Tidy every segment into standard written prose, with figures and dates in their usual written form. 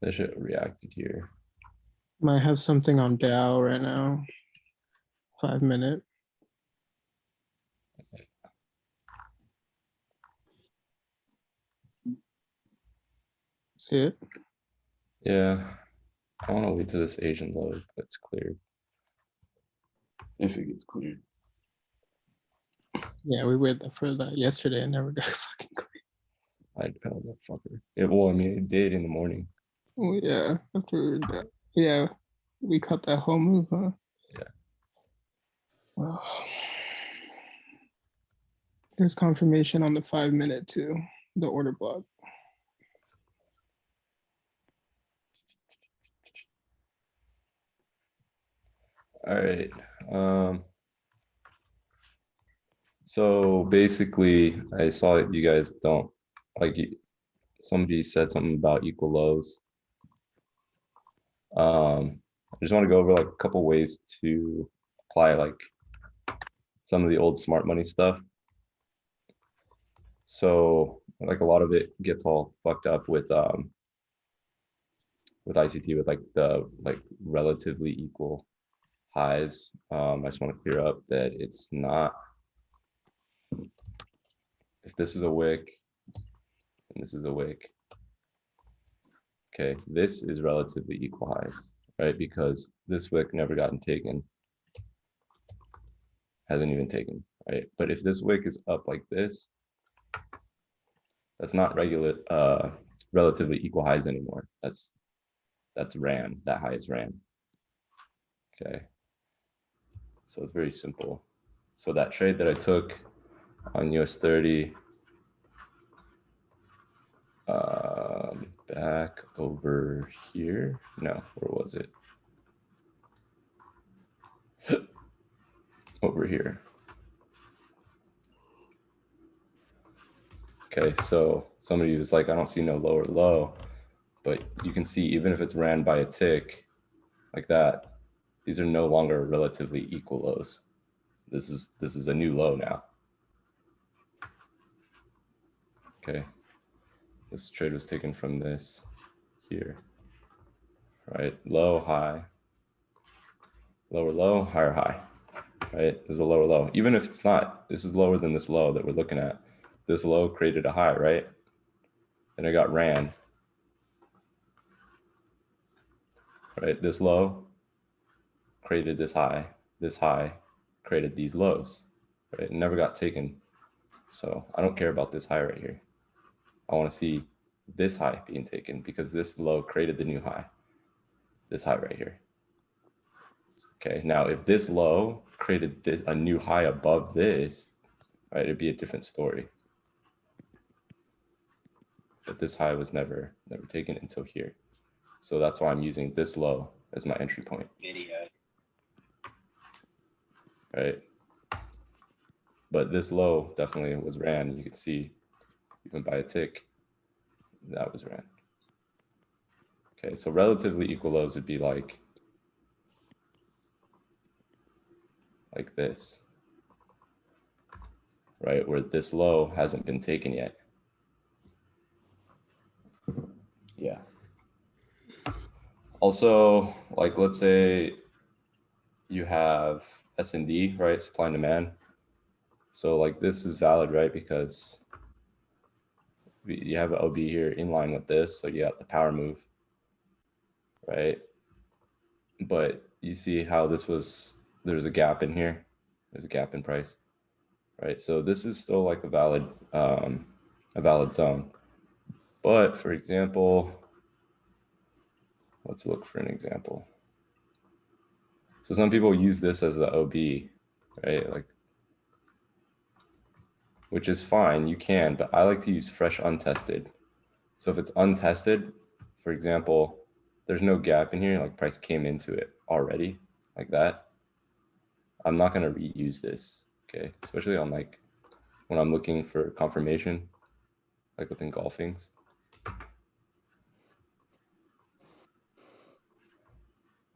That shit reacted here. Might have something on Dow right now. 5 minute. See it? Yeah. I want to wait till this Asian low gets cleared. If it gets cleared. Yeah, we waited for that yesterday and never got fucking clear. I know that fucker. Well, I mean, it did in the morning. Oh, yeah, after that. Yeah, we cut that whole move, huh? Yeah. Well, there's confirmation on the 5 minute too, the order block. All right. So basically, I saw that you guys don't like. Somebody said something about equal lows. I just want to go over like a couple ways to apply like some of the old smart money stuff. So like a lot of it gets all fucked up with ICT with like the like relatively equal highs. I just want to clear up that it's not. If this is a wick and this is a wick, okay, this is relatively equal highs, right? Because this wick never gotten taken, hasn't even taken, right? But if this wick is up like this, that's not regular relatively equal highs anymore. That's ran. That high is ran. Okay. So it's very simple. So that trade that I took on US 30 back over here. No, where was it? Over here. Okay, so somebody was like, I don't see no lower low, but you can see even if it's ran by a tick like that, these are no longer relatively equal lows. This is a new low now. Okay, this trade was taken from this here, right? Low, high, lower low, higher high, right? This is a lower low. Even if it's not, this is lower than this low that we're looking at. This low created a high, right? Then it got ran, right? This low created this high created these lows, right? It never got taken. So I don't care about this high right here. I want to see this high being taken because this low created the new high, this high right here. Okay, now if this low created this a new high above this, right, it'd be a different story. But this high was never taken until here. So that's why I'm using this low as my entry point. Right? But this low definitely was ran. You can see even by a tick, that was ran. Okay, so relatively equal lows would be like this, right? Where this low hasn't been taken yet. Yeah. Also, like let's say you have S&D, right? Supply and demand. So like this is valid, right? Because you have an OB here in line with this. So you got the power move, right? But you see how there's a gap in here. There's a gap in price, right? So this is still like a valid zone. But for example, let's look for an example. So some people use this as the OB, right? Like, which is fine, you can, but I like to use fresh untested. So if it's untested, for example, there's no gap in here, like price came into it already, like that. I'm not gonna reuse this, okay? Especially on like, when I'm looking for confirmation, like with engulfings.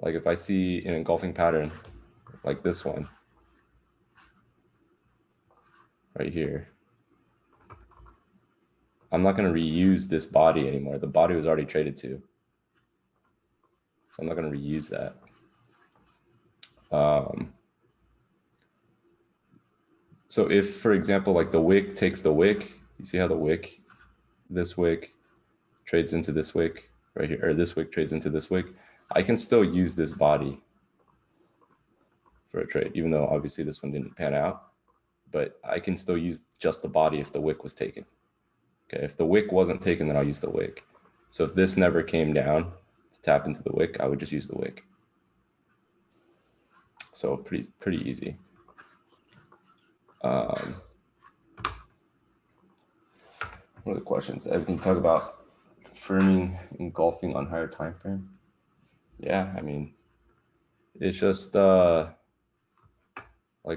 Like if I see an engulfing pattern, like this one, right here, I'm not gonna reuse this body anymore. The body was already traded to. I'm not going to reuse that. So if, for example, like the wick takes the wick, you see how the wick, this wick trades into this wick right here, or this wick trades into this wick, I can still use this body for a trade, even though obviously this one didn't pan out, but I can still use just the body if the wick was taken. Okay, if the wick wasn't taken, then I'll use the wick. So if this never came down to tap into the wick, I would just use the wick. So pretty easy. What are the questions? I can talk about firming, engulfing on higher time frame. Yeah, I mean, it's just like,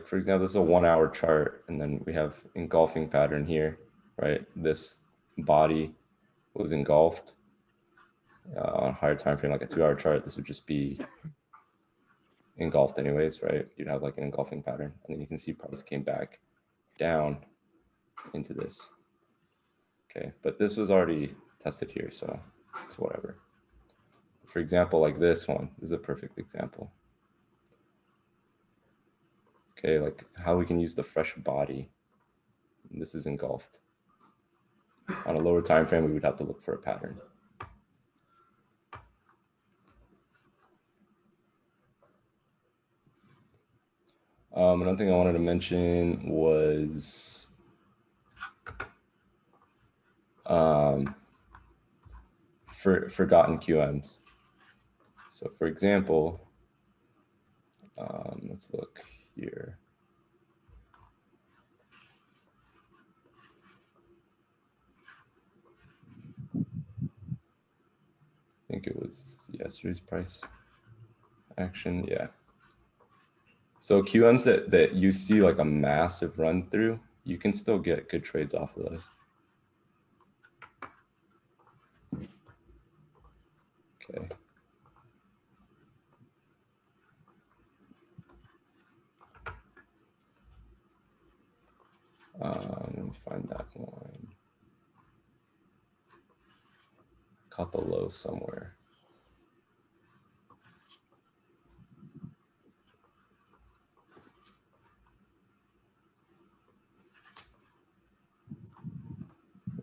for example, this is a 1 hour chart, and then we have engulfing pattern here, right? This body was engulfed on a higher time frame, like a 2 hour chart. This would just be engulfed anyways, right? You'd have like an engulfing pattern, and then you can see price came back down into this. Okay, but this was already tested here, so it's whatever. For example, like this one, this is a perfect example. Okay, like how we can use the fresh body. This is engulfed. On a lower time frame, we would have to look for a pattern. Another thing I wanted to mention was forgotten QMs. So for example, let's look here. I think it was yesterday's price action, yeah. So QMs that you see like a massive run through, you can still get good trades off of those. Okay. Let me find that one. Caught the low somewhere.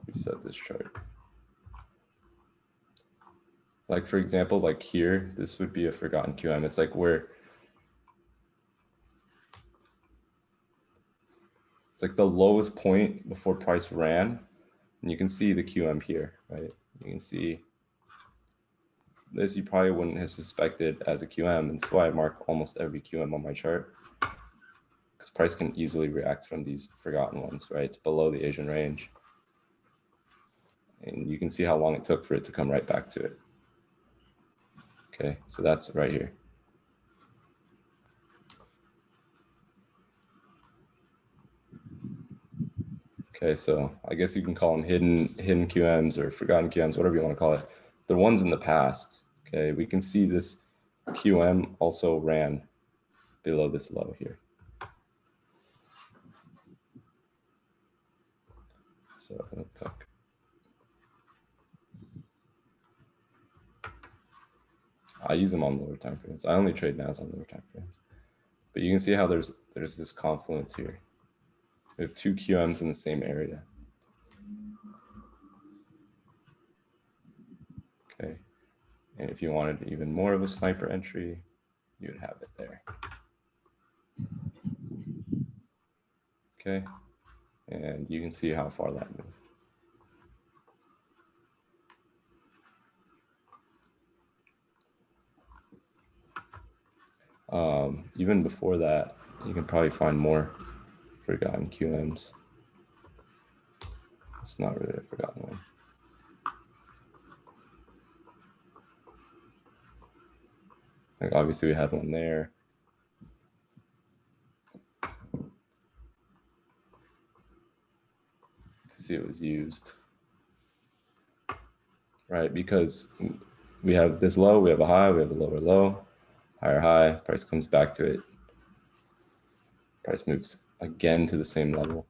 Reset this chart. Like for example, like here, this would be a forgotten QM. It's like where it's like the lowest point before price ran, and you can see the QM here, right? You can see this, you probably wouldn't have suspected as a QM, and that's why I mark almost every QM on my chart, because price can easily react from these forgotten ones, right? It's below the Asian range, and you can see how long it took for it to come right back to it. Okay, so that's right here. Okay, so I guess you can call them hidden QMs or forgotten QMs, whatever you want to call it. They're ones in the past. Okay, we can see this QM also ran below this low here. So fuck. I use them on lower time frames. I only trade NAS on lower time frames. But you can see how there's this confluence here. We have two QMs in the same area. Okay. And if you wanted even more of a sniper entry, you would have it there. Okay. And you can see how far that moved. Even before that, you can probably find more forgotten QMs. It's not really a forgotten one. Like obviously we had one there. See, it was used. Right, because we have this low, we have a high, we have a lower low, higher high, price comes back to it. Price moves again to the same level.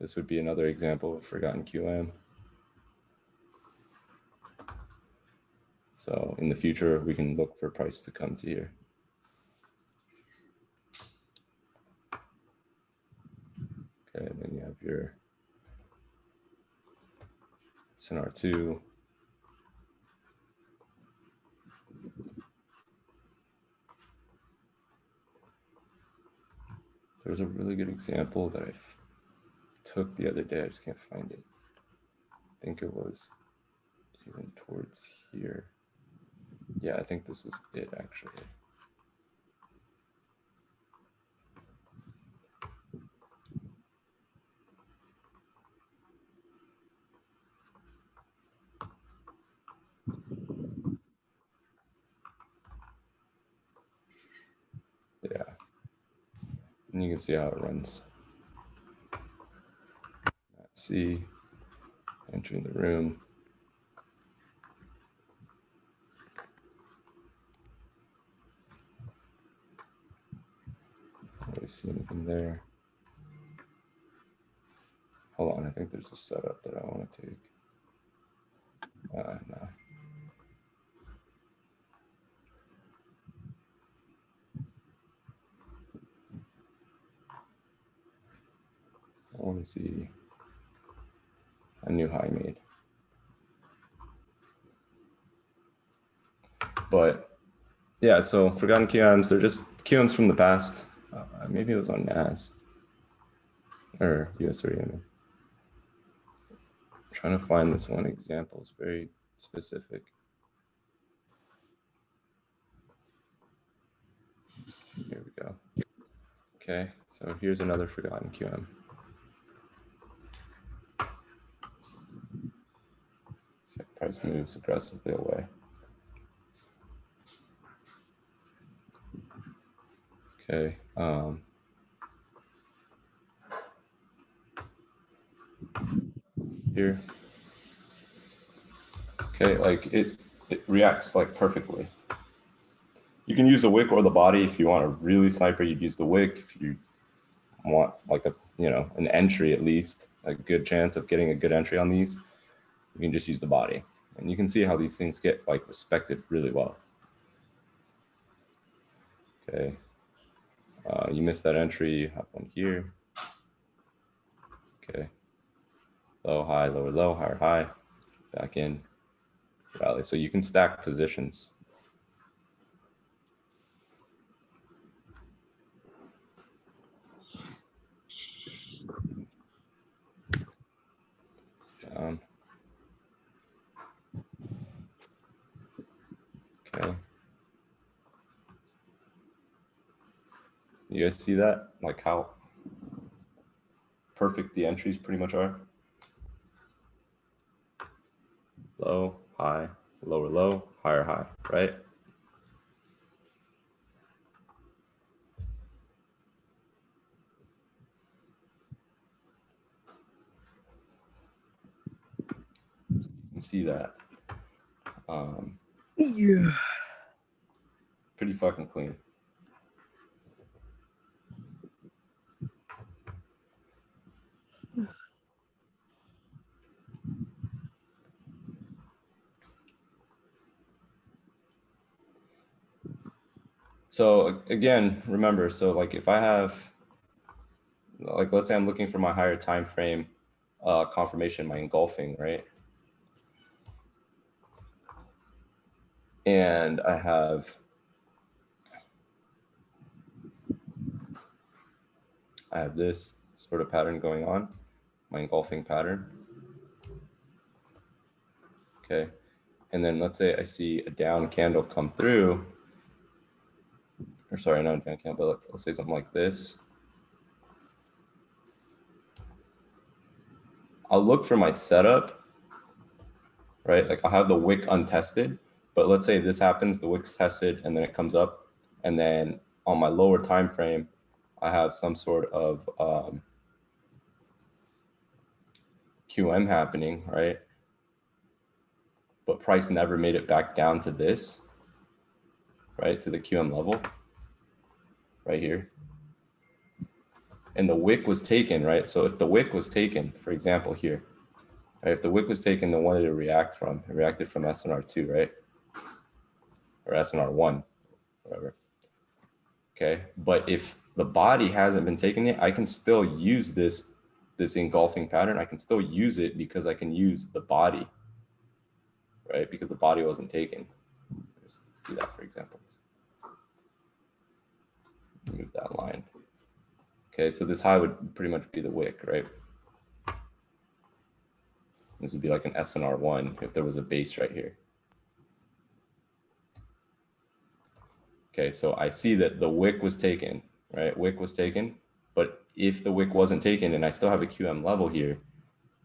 This would be another example of forgotten QM. So in the future, we can look for price to come to here. Okay, and then you have your SNR2. There was a really good example that I took the other day. I just can't find it. I think it was even towards here. Yeah, I think this was it actually. Yeah. And you can see how it runs. Let's see. Entering the room. Don't really see anything there. Hold on, I think there's a setup that I want to take. No. I want to see a new high made. But yeah, so forgotten QMs, they're just QMs from the past. Maybe it was on NAS or US3. I mean. Trying to find this one example. It's very specific. Here we go. Okay, so here's another forgotten QM. So price moves aggressively away. Okay. Here. Okay, like it reacts like perfectly. You can use the wick or the body. If you want a really sniper, you'd use the wick. If you want like an entry, at least a good chance of getting a good entry on these, you can just use the body. And you can see how these things get like respected really well. Okay. You missed that entry, you have one here. Okay. Low, high, lower, low, higher, high, back in, rally. So you can stack positions. Down. Okay. You guys see that? Like how perfect the entries pretty much are? Low, high, lower, low, higher, high, right? You can see that. Yeah. Pretty fucking clean. So again, remember, so like if I have, like let's say I'm looking for my higher time frame confirmation, my engulfing, right? And I have this sort of pattern going on, my engulfing pattern. Okay. And then let's say I see a down candle come through, or sorry, not a down candle, but let's say something like this. I'll look for my setup, right? Like I'll have the wick untested, but let's say this happens, the wick's tested and then it comes up. And then on my lower time frame, I have some sort of QM happening, right? But price never made it back down to this, right? To the QM level, right here. And the wick was taken, right? So if the wick was taken, for example, here, right? If the wick was taken, then what did it react from? It reacted from SNR2, right? or SNR1, whatever. Okay, but if the body hasn't been taken yet, I can still use this engulfing pattern. I can still use it because I can use the body, right? Because the body wasn't taken. Just do that for examples. Move that line. Okay, so this high would pretty much be the wick, right? This would be like an SNR1 if there was a base right here. Okay, so I see that the wick was taken, right? Wick was taken, but if the wick wasn't taken and I still have a QM level here,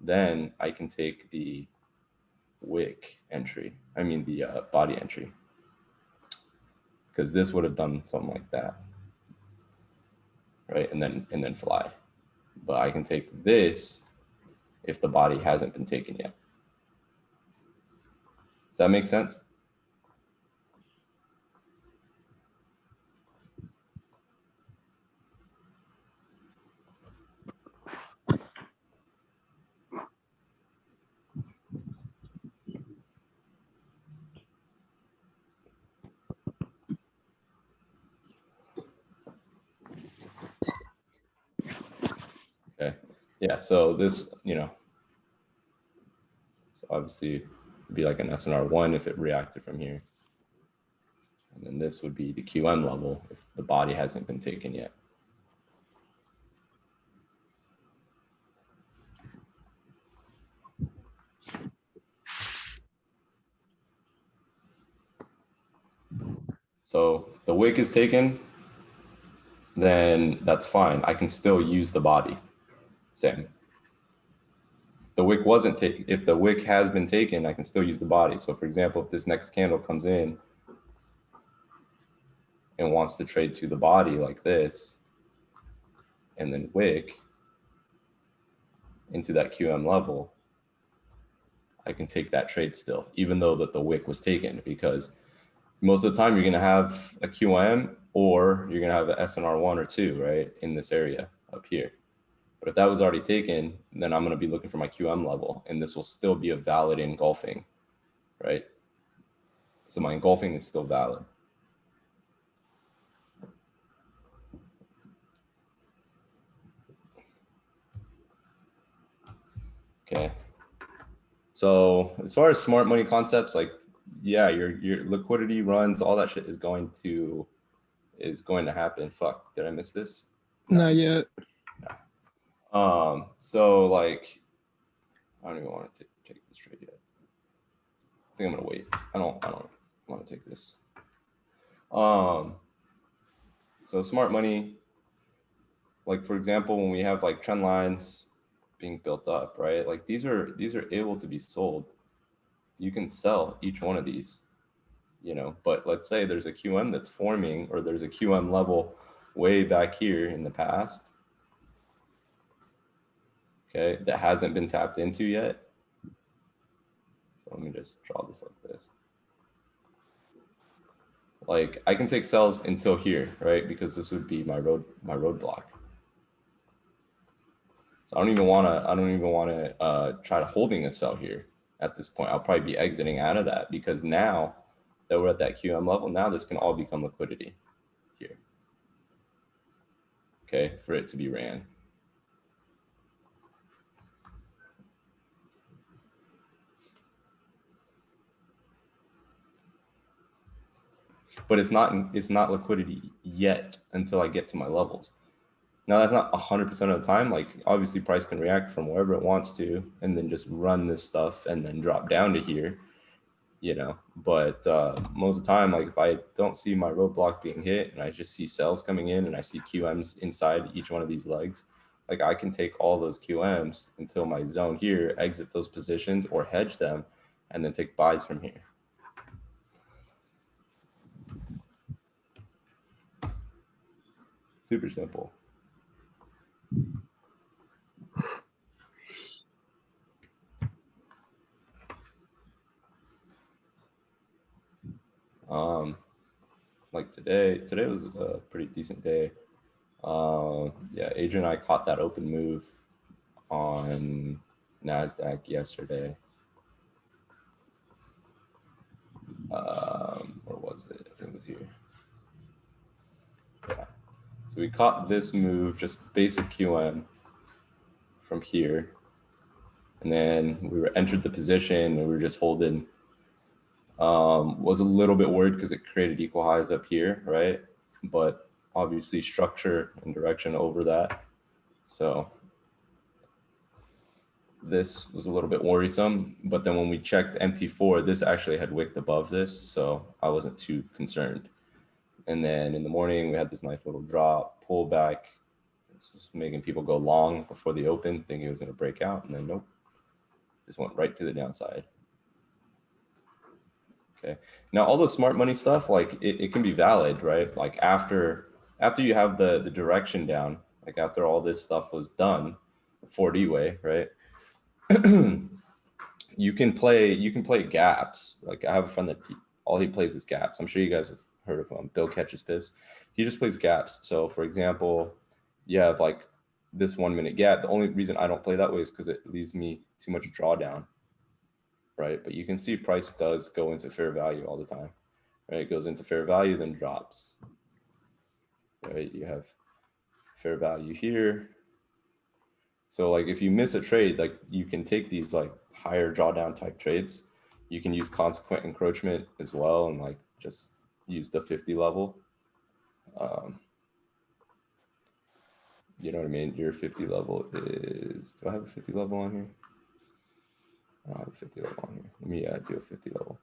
then I can take the wick entry, I mean the body entry, because this would have done something like that, right? And then fly. But I can take this if the body hasn't been taken yet. Does that make sense? Okay. Yeah, so this, so obviously it'd be like an SNR1 if it reacted from here. And then this would be the QM level if the body hasn't been taken yet. So the wick is taken, then that's fine. I can still use the body. Same. The wick wasn't taken. If the wick has been taken, I can still use the body. So for example, if this next candle comes in and wants to trade to the body like this, and then wick into that QM level, I can take that trade still, even though that the wick was taken, because most of the time you're going to have a QM or you're going to have an SNR1 or 2, right, in this area up here. But if that was already taken, then I'm going to be looking for my QM level, and this will still be a valid engulfing, right? So my engulfing is still valid. Okay. So as far as smart money concepts, like, yeah, your liquidity runs, all that shit is going to happen. Fuck, did I miss this? No. Not yet. No. So like, I don't even want to take this trade yet. I think I'm gonna wait. I don't want to take this. So smart money, like for example, when we have like trend lines being built up, right? Like these are able to be sold. You can sell each one of these, but let's say there's a QM that's forming, or there's a QM level way back here in the past, okay, that hasn't been tapped into yet. So let me just draw this like this. Like I can take sells until here, right? Because this would be my roadblock. So I don't even want to try to holding a sell here at this point. I'll probably be exiting out of that, because now that we're at that QM level, now this can all become liquidity here. Okay, for it to be ran. But it's not liquidity yet until I get to my levels. Now that's not 100% of the time. Like obviously price can react from wherever it wants to and then just run this stuff and then drop down to here, but most of the time, like if I don't see my roadblock being hit and I just see sells coming in and I see QMs inside each one of these legs, like I can take all those QMs until my zone here, exit those positions or hedge them, and then take buys from here. Super simple. Like today was a pretty decent day. Yeah, Adrian and I caught that open move on NASDAQ yesterday. Where was it? I think it was here. Yeah. So we caught this move, just basic QM from here. And then we entered the position and we were just holding. Was a little bit worried because it created equal highs up here, right? But obviously structure and direction over that. So this was a little bit worrisome, but then when we checked MT4, this actually had wicked above this, so I wasn't too concerned. And then in the morning, we had this nice little drop, pullback. This was making people go long before the open, thinking it was going to break out, and then nope, just went right to the downside. Okay, now all the smart money stuff, like it can be valid, right? Like after you have the direction down, like after all this stuff was done, 4D way, right? you can play gaps. Like I have a friend that all he plays is gaps. I'm sure you guys have heard of him. Bill Catches Pips. He just plays gaps. So for example, you have like this 1 minute gap. The only reason I don't play that way is because it leaves me too much drawdown, right? But you can see price does go into fair value all the time, right? It goes into fair value, then drops, right? You have fair value here. So like if you miss a trade, like you can take these like higher drawdown type trades. You can use consequent encroachment as well and like just use the 50 level. You know what I mean? Your 50 level is, do I have a 50 level on here? I don't have a 50 level on here. Let me do a 50 level.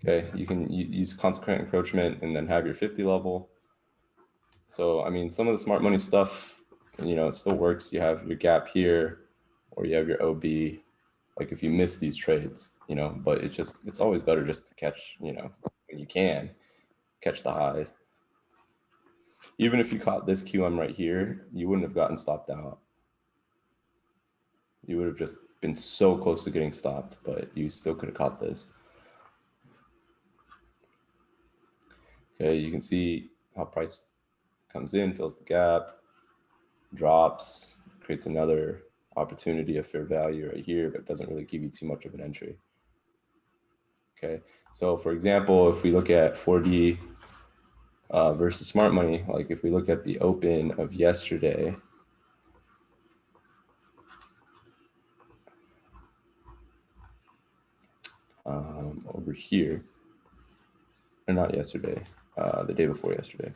Okay, you can use consequent encroachment and then have your 50 level. So, I mean, some of the smart money stuff, you know, it still works. You have your gap here, or you have your OB, like if you miss these trades, you know, but it's always better just to catch, you know, when you can catch the high. Even if you caught this QM right here, you wouldn't have gotten stopped out. You would have just been so close to getting stopped, but you still could have caught this. Okay, you can see how price comes in, fills the gap, drops, creates another opportunity of fair value right here, but doesn't really give you too much of an entry. Okay, so for example, if we look at 4D versus smart money, like if we look at the open of yesterday, over here, or not yesterday, the day before yesterday.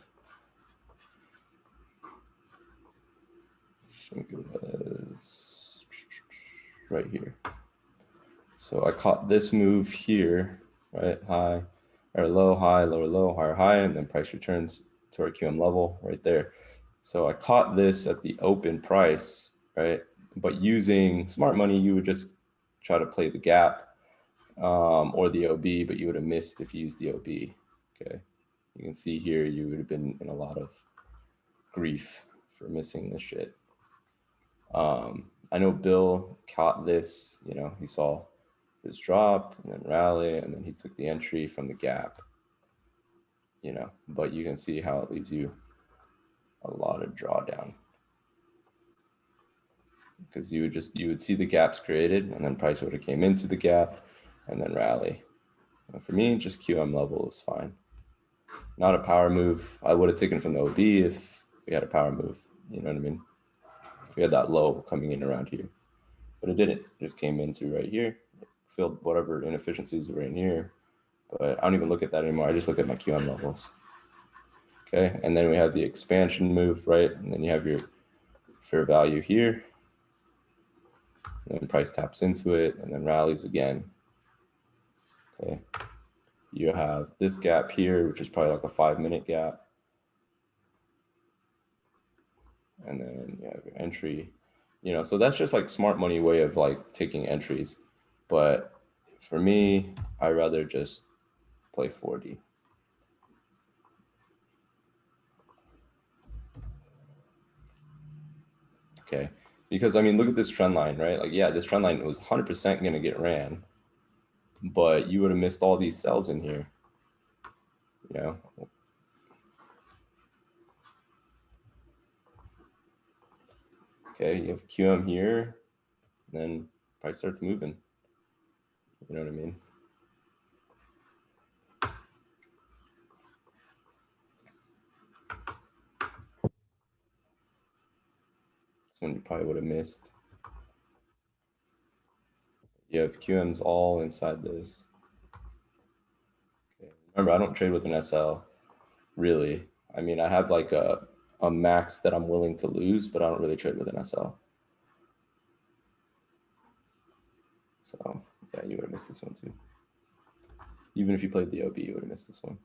I think it was right here. So I caught this move here, right? High or low, high, lower, low, higher, high, and then price returns to our QM level right there. So I caught this at the open price, right? But using smart money, you would just try to play the gap or the OB, but you would have missed if you used the OB. Okay, you can see here you would have been in a lot of grief for missing this shit. I know Bill caught this, you know, he saw this drop and then rally, and then he took the entry from the gap, you know, but you can see how it leaves you a lot of drawdown because you would see the gaps created and then price would have came into the gap and then rally. And for me, just QM level is fine. Not a power move. I would have taken from the OB if we had a power move, you know what I mean? If we had that low coming in around here, but it didn't. It just came into right here, filled whatever inefficiencies were in here, but I don't even look at that anymore. I just look at my QM levels. Okay, and then we have the expansion move, right? And then you have your fair value here. And then price taps into it and then rallies again. Okay, you have this gap here, which is probably like a 5-minute gap. And then you have your entry, you know, so that's just like smart money way of like taking entries. But for me, I rather just play 4D. Okay, because I mean, look at this trend line, right? Like, yeah, this trend line was 100% going to get ran, but you would have missed all these cells in here. you know. Okay, you have QM here, then price starts moving. You know what I mean? This one you probably would have missed. You have QMs all inside this. Okay. Remember, I don't trade with an SL, really. I mean, I have like a max that I'm willing to lose, but I don't really trade with an SL. So yeah, you would have missed this one too. Even if you played the OB, you would have missed this one.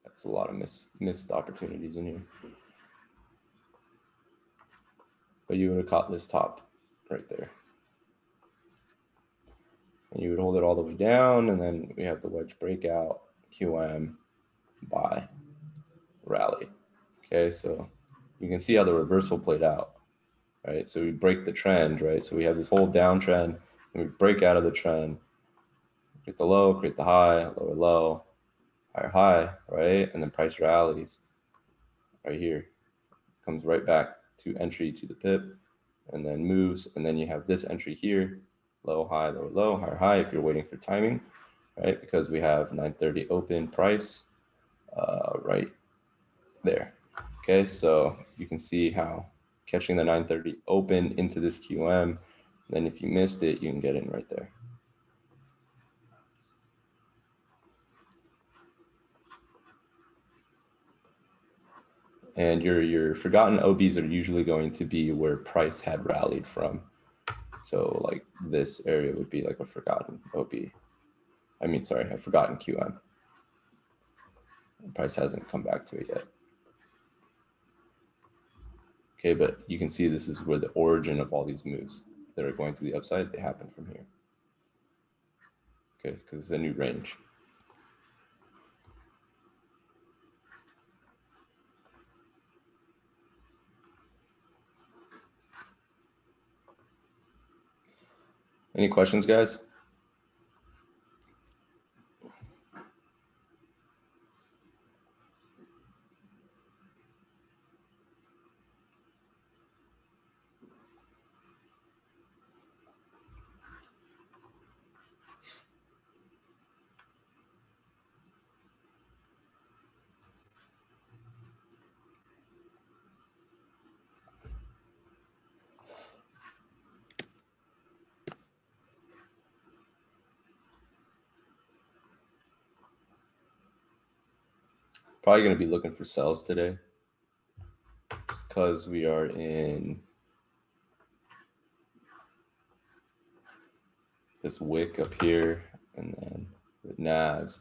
That's a lot of missed opportunities in here. But you would have caught this top right there. And you would hold it all the way down, and then we have the wedge breakout, QM, buy, rally. Okay, so you can see how the reversal played out, right? So we break the trend, right? So we have this whole downtrend, and we break out of the trend, create the low, create the high, lower low, higher high, right? And then price rallies right here. Comes right back to entry to the pip, and then moves, and then you have this entry here, low, high, lower low, higher high if you're waiting for timing, right? Because we have 930 open price right there. Okay, so you can see how catching the 930 open into this QM, then if you missed it, you can get in right there. And your forgotten OBs are usually going to be where price had rallied from. So like this area would be like a forgotten OB. I mean, sorry, a forgotten QM. Price hasn't come back to it yet. Okay, but you can see this is where the origin of all these moves that are going to the upside, they happen from here. Okay, because it's a new range. Any questions, guys? Probably going to be looking for sells today, just because we are in this wick up here, and then with NAS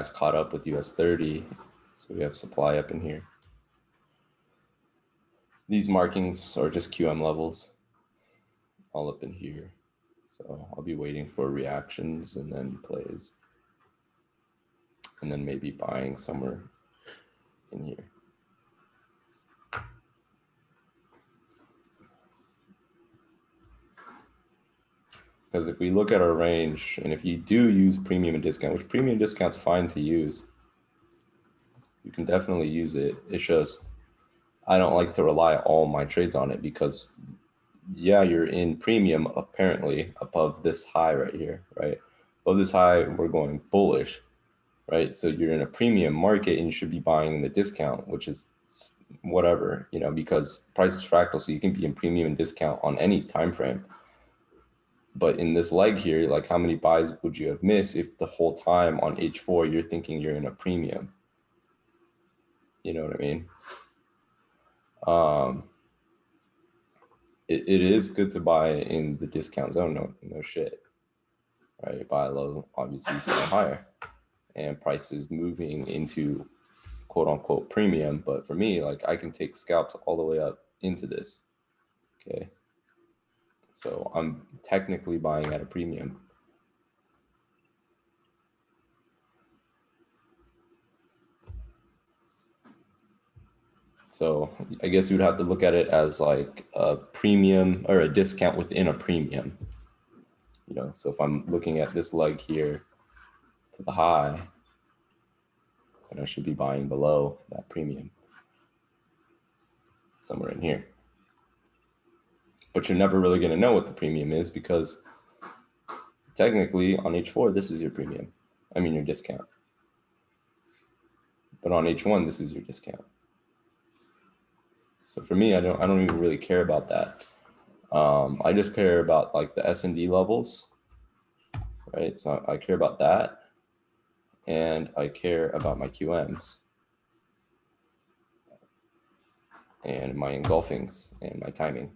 caught up with US 30, so we have supply up in here. These markings are just QM levels, all up in here. So I'll be waiting for reactions and then plays, and then maybe buying somewhere in here. Because if we look at our range, and if you do use premium and discount, which premium discount's fine to use, you can definitely use it. It's just, I don't like to rely all my trades on it, because yeah, you're in premium apparently above this high right here, right? Above this high, we're going bullish, right? So you're in a premium market and you should be buying the discount, which is whatever, you know, because price is fractal, so you can be in premium and discount on any time frame. But in this leg here, like how many buys would you have missed if the whole time on H4 you're thinking you're in a premium? You know what I mean? It is good to buy in the discount zone, no shit, right? Buy low, obviously sell higher, and prices moving into quote unquote premium. But for me, like I can take scalps all the way up into this, okay? So I'm technically buying at a premium. So I guess you'd have to look at it as like a premium or a discount within a premium. you know, so if I'm looking at this leg here to the high, then I should be buying below that premium, somewhere in here. But you're never really going to know what the premium is because technically on H4, this is your premium. I mean, your discount. But on H1, this is your discount. So for me, I don't even really care about that. I just care about like the S&D levels, right? So I care about that, and I care about my QMs and my engulfings and my timing.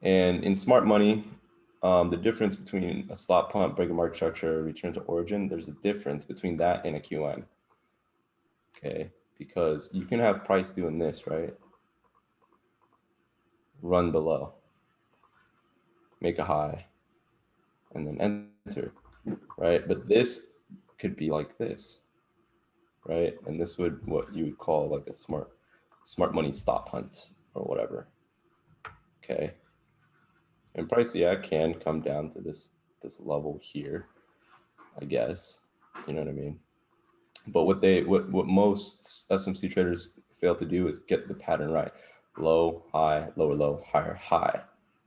And in smart money, the difference between a stop punt, break of market structure, return to origin, there's a difference between that and a QM. Okay, because you can have price doing this, right? Run below, make a high, and then enter, right? But this could be like this, right? And this would what you would call like a smart money stop hunt or whatever. Okay. And price, yeah, can come down to this level here, I guess. You know what I mean? But what most SMC traders fail to do is get the pattern right. Low, high, lower, low, higher, high.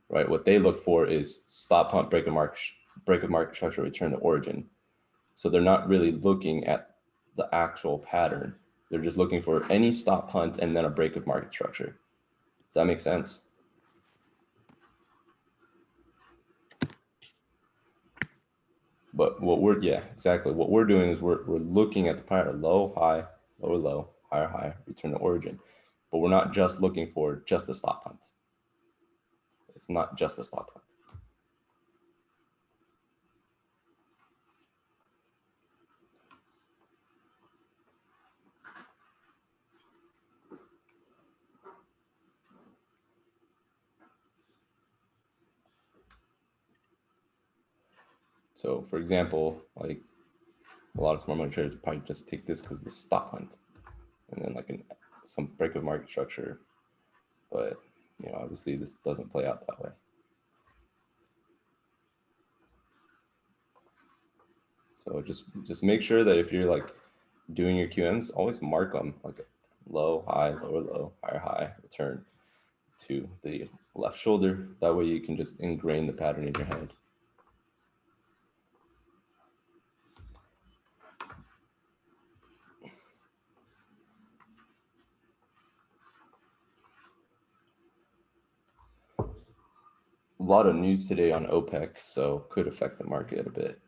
Right? What they look for is stop hunt, break of market structure, return to origin. So they're not really looking at the actual pattern. They're just looking for any stop hunt and then a break of market structure. Does that make sense? But what we're, yeah, exactly. What we're doing is we're looking at the pattern: low, high, lower, low, higher, high, return to origin. But we're not just looking for just a stop hunt. It's not just a stop hunt. So for example, like a lot of smart money traders probably just take this because the stop hunt and then like some break of market structure. But you know, obviously this doesn't play out that way. So just make sure that if you're like doing your QMs, always mark them like low, high, lower, low, higher, high, return to the left shoulder. That way you can just ingrain the pattern in your head. A lot of news today on OPEC, so could affect the market a bit.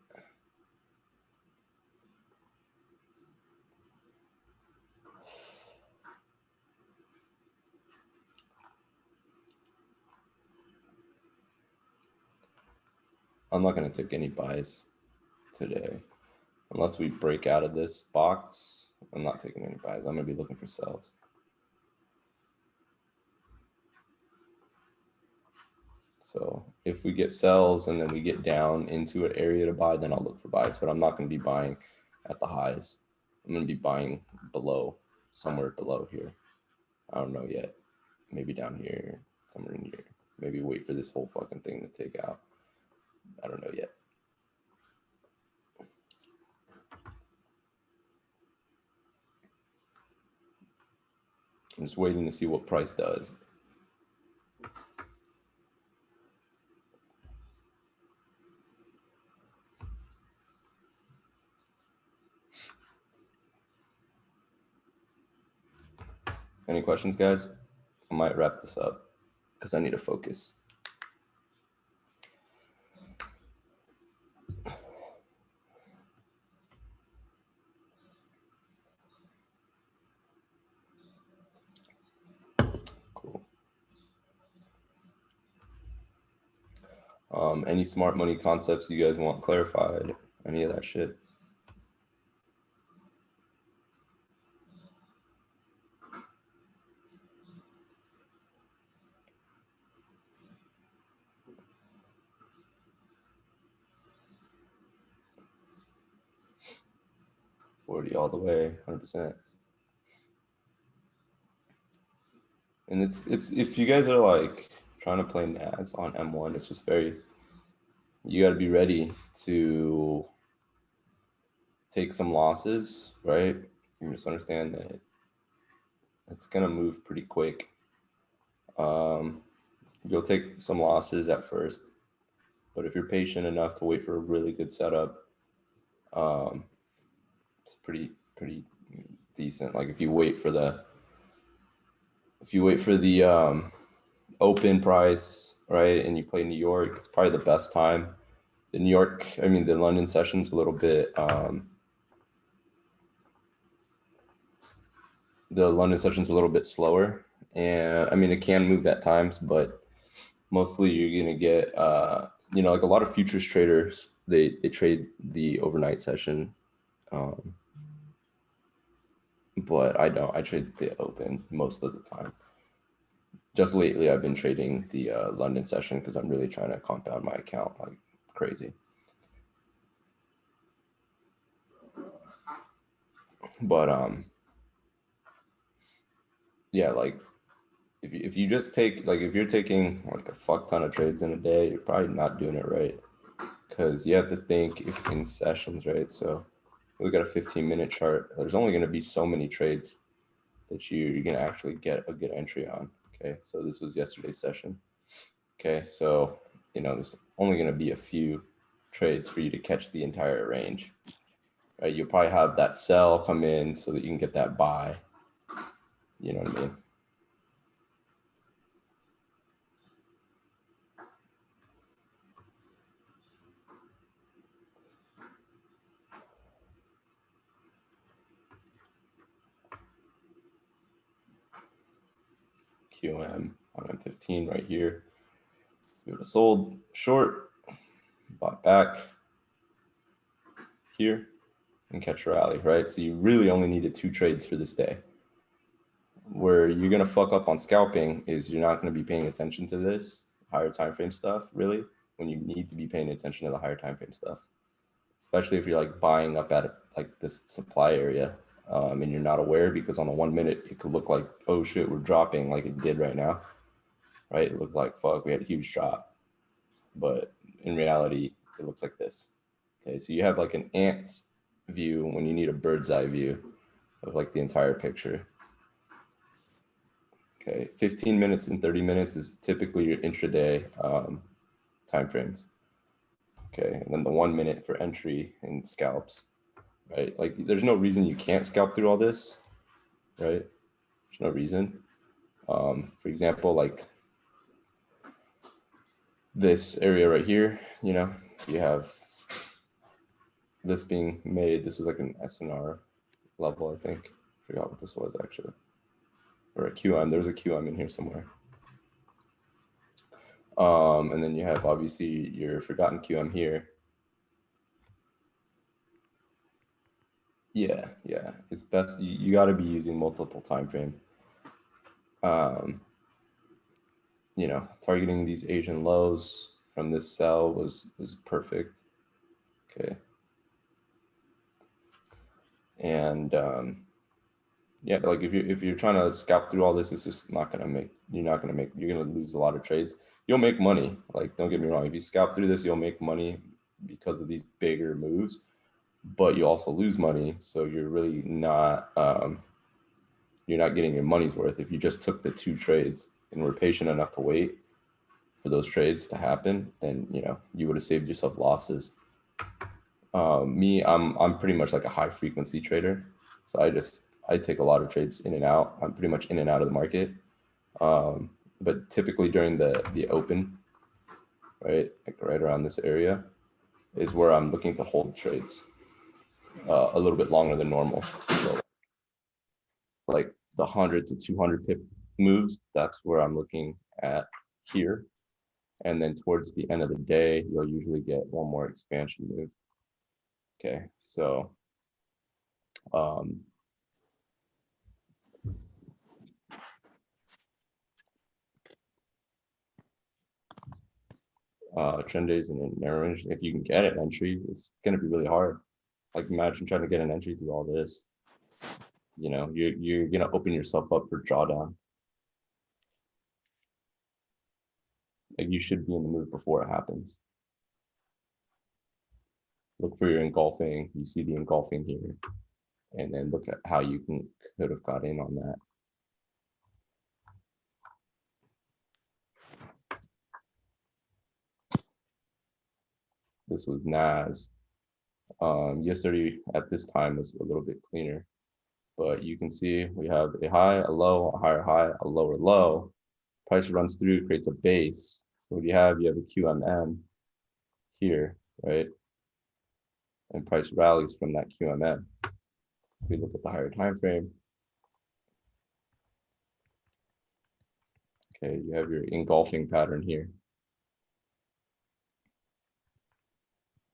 I'm not going to take any buys today. Unless we break out of this box, I'm not taking any buys. I'm going to be looking for sells. So if we get sells and then we get down into an area to buy, then I'll look for buys. But I'm not going to be buying at the highs. I'm going to be buying below, somewhere below here. I don't know yet. Maybe down here, somewhere in here. Maybe wait for this whole fucking thing to take out. I don't know yet. I'm just waiting to see what price does. Any questions, guys? I might wrap this up because I need to focus. Cool. Any smart money concepts you guys want clarified? Any of that shit? All the way, 100%. And it's if you guys are like trying to play NAS on M1, it's just very, you got to be ready to take some losses, right? You just understand that it's gonna move pretty quick. You'll take some losses at first, but if you're patient enough to wait for a really good setup, it's pretty decent. Like if you wait for the open price, right, and you play New York, it's probably the best time. The London session's a little bit slower, and I mean it can move at times, but mostly you're gonna get like a lot of futures traders, they trade the overnight session, but I don't. I trade the open most of the time. Just lately I've been trading the London session because I'm really trying to compound my account like crazy. But yeah, like if you just take, like if you're taking like a fuck ton of trades in a day, you're probably not doing it right, because you have to think if in sessions, right? So we got a 15-minute chart. There's only going to be so many trades that you're going to actually get a good entry on. Okay, so this was yesterday's session. Okay, so there's only going to be a few trades for you to catch the entire range, right? You'll probably have that sell come in so that you can get that buy. You know what I mean? QM on M15 right here. We would have sold short, bought back here, and catch a rally, right? So you really only needed 2 trades for this day. Where you're gonna fuck up on scalping is you're not gonna be paying attention to this higher time frame stuff, really, when you need to be paying attention to the higher time frame stuff. Especially if you're like buying up at like this supply area, and you're not aware, because on the 1 minute it could look like, oh shit, we're dropping like it did right now, right? It looked like, fuck, we had a huge drop, but in reality it looks like this. Okay, so you have like an ant's view when you need a bird's eye view of like the entire picture. Okay, 15 minutes and 30 minutes is typically your intraday time frames. Okay, and then the 1 minute for entry and scalps, right? Like there's no reason you can't scalp through all this, right? There's no reason. For example, like this area right here, you have this being made. This is like an SNR level, I think. I forgot what this was actually. Or a QM. There's a QM in here somewhere. And then you have obviously your forgotten QM here. Yeah, it's best you got to be using multiple time frame. Targeting these Asian lows from this sell was perfect. Okay, and yeah, like if you're trying to scalp through all this, it's just not gonna make, you're gonna lose a lot of trades. You'll make money, like don't get me wrong, if you scalp through this you'll make money because of these bigger moves, but you also lose money, so you're really not you're not getting your money's worth. If you just took the 2 trades and were patient enough to wait for those trades to happen, then you would have saved yourself losses. Me, I'm pretty much like a high frequency trader, so I take a lot of trades in and out. I'm pretty much in and out of the market, but typically during the open, right, like right around this area, is where I'm looking to hold trades a little bit longer than normal. So like the 100 to 200 pip moves, that's where I'm looking at here. And then towards the end of the day, you'll usually get one more expansion move. Okay, so trend days and narrow range, if you can get an entry, it's going to be really hard. Like imagine trying to get an entry through all this. You're going to open yourself up for drawdown. Like you should be in the move before it happens. Look for your engulfing. You see the engulfing here, and then look at how you could have got in on that. This was NAS. Yesterday at this time was a little bit cleaner, but you can see we have a high, a low, a higher high, a lower low. Price runs through, creates a base. So what do you have? You have a QMM here, right? And price rallies from that QMM. If we look at the higher time frame, okay, you have your engulfing pattern here.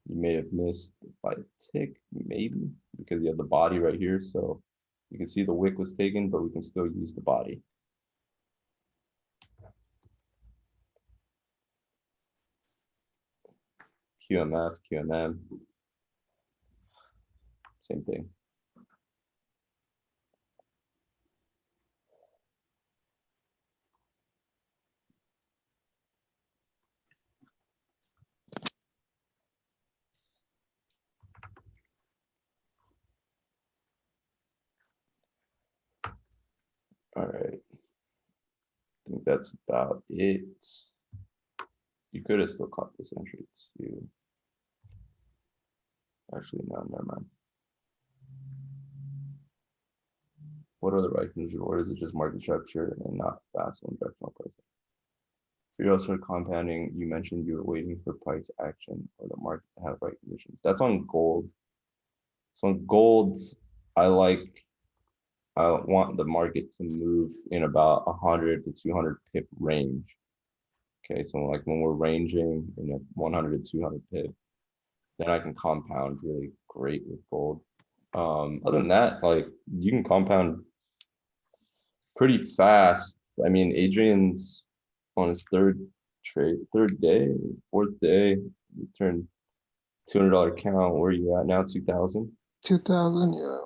You may have missed by a tick, maybe, because you have the body right here. So you can see the wick was taken, but we can still use the body. QMF, QMM, same thing. All right. I think that's about it. You could have still caught this entry too. Actually, no, never mind. What are the right conditions, or is it just market structure and not fast one directional pricing? For you also compounding, you mentioned you were waiting for price action or the market to have right conditions. That's on gold. So on gold, I want the market to move in about 100 to 200 pip range. Okay, so like when we're ranging in a 100 to 200 pip, then I can compound really great with gold. Other than that, like you can compound pretty fast. I mean, Adrian's on his third day, fourth day, you turned $200 count. Where are you at now? 2,000. 2,000, yeah.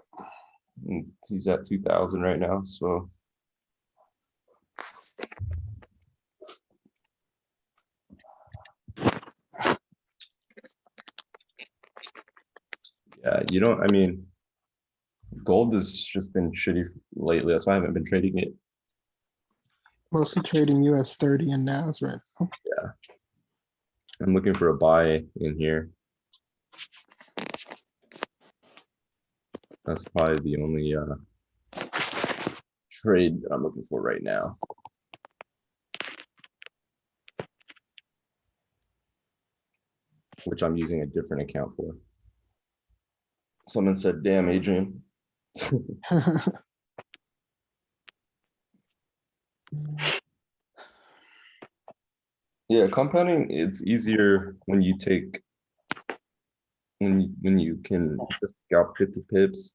And he's at 2,000 right now. So yeah, you don't. I mean, gold has just been shitty lately. That's why I haven't been trading it. Mostly trading US 30 and NAS right now. Yeah, I'm looking for a buy in here. That's probably the only trade that I'm looking for right now. Which I'm using a different account for. Someone said, damn, Adrian. Yeah, compounding, it's easier when you take, when you can just scalp 50 pips,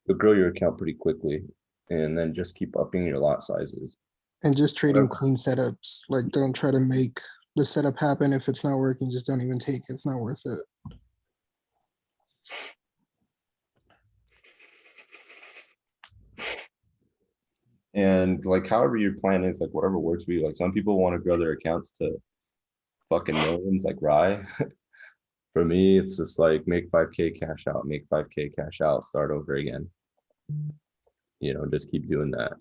you'll grow your account pretty quickly and then just keep upping your lot sizes. And just trading clean setups. Like, don't try to make the setup happen. If it's not working, just don't even take it. It's not worth it. And like, however your plan is, like whatever works for you. Like some people want to grow their accounts to fucking millions, like Rye. For me, it's just like make 5K cash out, make 5K cash out, start over again. You know, just keep doing that.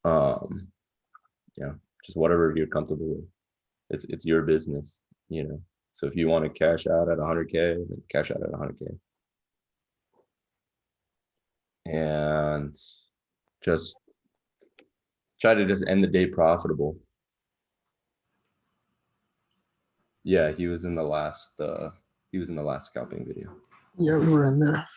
Yeah, just whatever you're comfortable with. It's your business, you know. So if you want to cash out at 100K, then cash out at 100K. And just try to just end the day profitable. Yeah, he was in the last scalping video. Yeah, we were in there.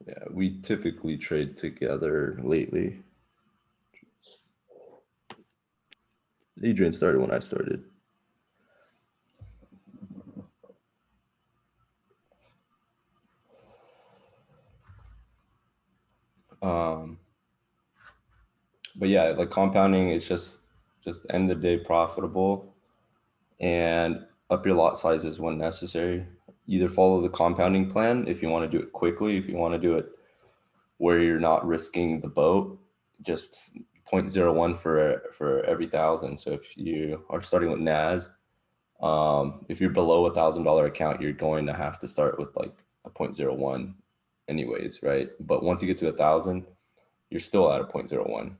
Yeah, we typically trade together lately. Adrian started when I started. But yeah, like compounding, it's just end the day profitable and up your lot sizes when necessary. Either follow the compounding plan if you want to do it quickly, if you want to do it where you're not risking the boat, just 0.01 for every 1,000. So if you are starting with NAS, if you're below $1,000 account, you're going to have to start with like a 0.01 anyways, right? But once you get to 1,000, you're still at a 0.01.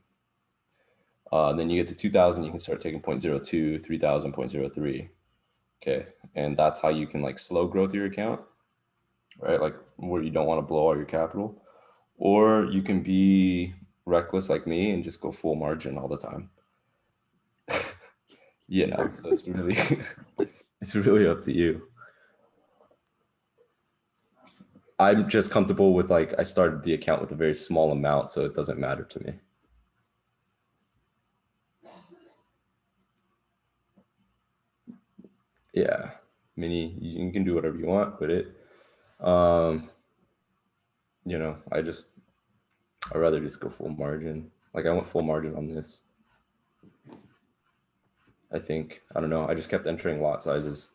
Then you get to 2,000, you can start taking 0.02, 3,000, 0.03. Okay. And that's how you can like slow growth your account, right? Like where you don't want to blow all your capital, or you can be reckless like me and just go full margin all the time. You know, so it's really, it's really up to you. I'm just comfortable with like, I started the account with a very small amount, so it doesn't matter to me. Yeah, mini, you can do whatever you want with it. You know, I'd rather just go full margin. Like I went full margin on this. I think, I don't know, I just kept entering lot sizes.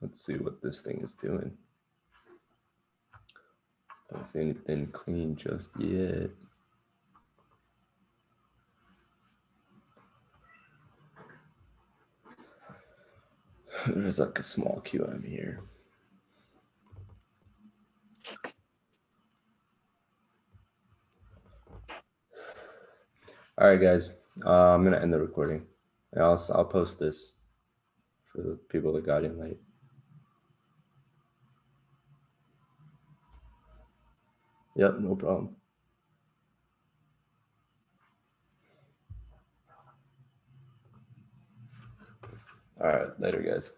Let's see what this thing is doing. Don't see anything clean just yet. There's like a small QM here. All right, guys, I'm gonna end the recording. And I'll post this for the people that got in late. Yep, no problem. All right, later, guys.